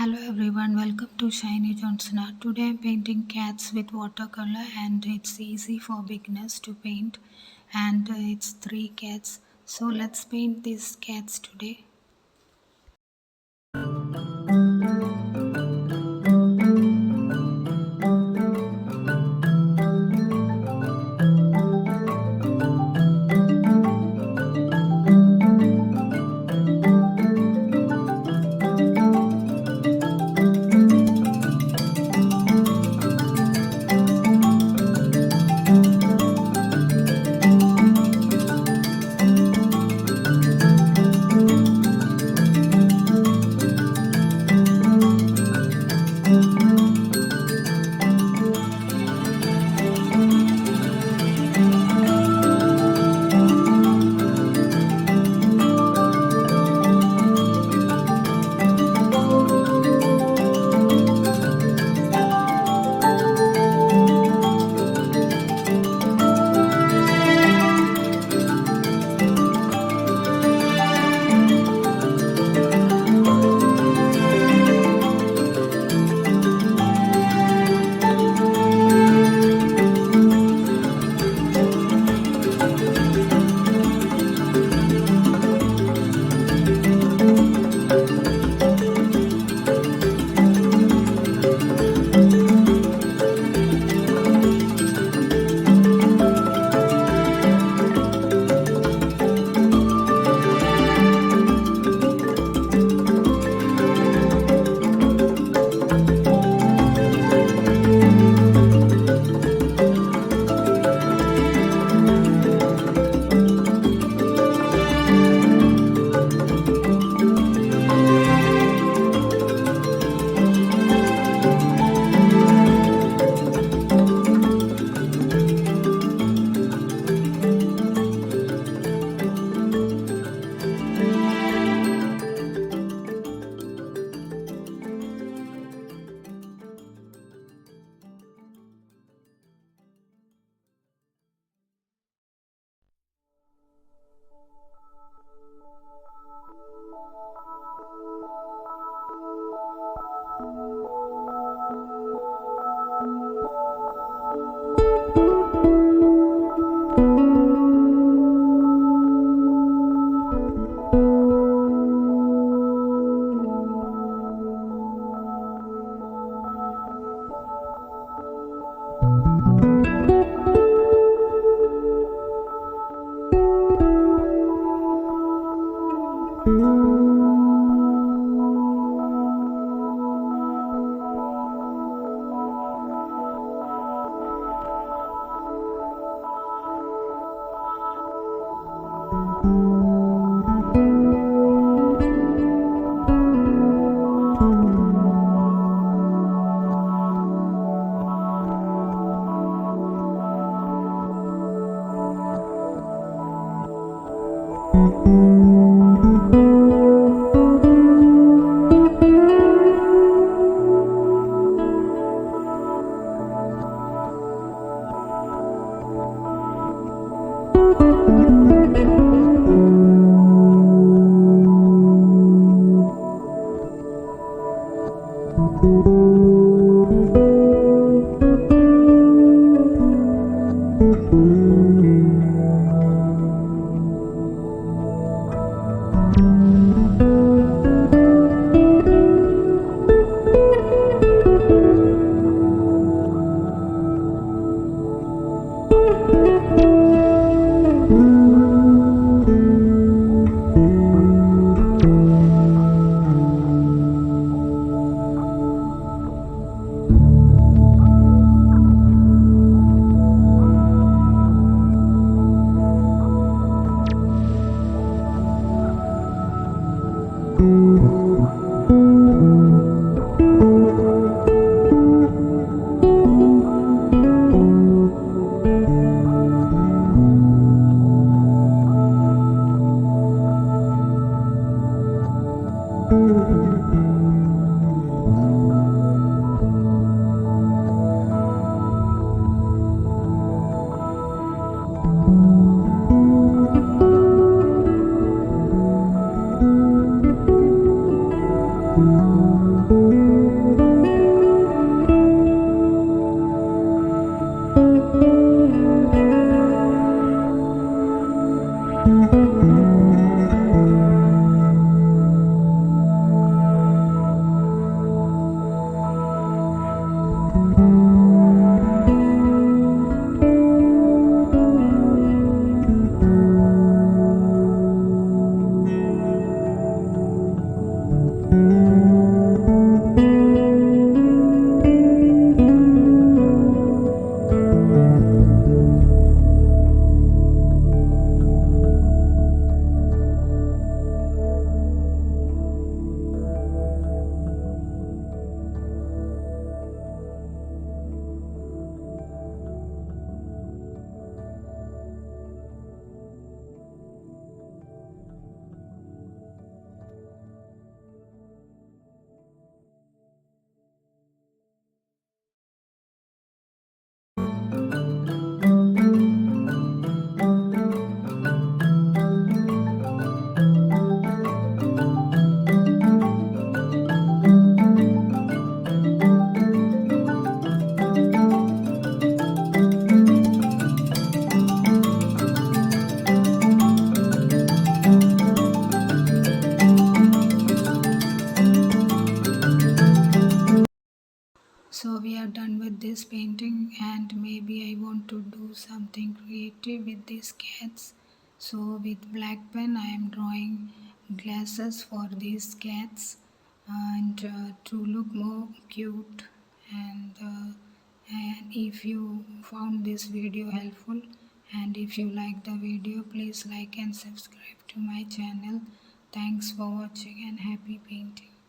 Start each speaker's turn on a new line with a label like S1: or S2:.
S1: Hello everyone, welcome to Shinyjohnsonart. Today I'm painting cats with watercolor and it's easy for beginners to paint and it's three cats. So let's paint these cats today. this painting, and maybe I want to do something creative with these cats. So with black pen I am drawing glasses for these cats, and to look more cute. And if you found this video helpful, and if you like the video, please like and subscribe to my channel. Thanks for watching and happy painting.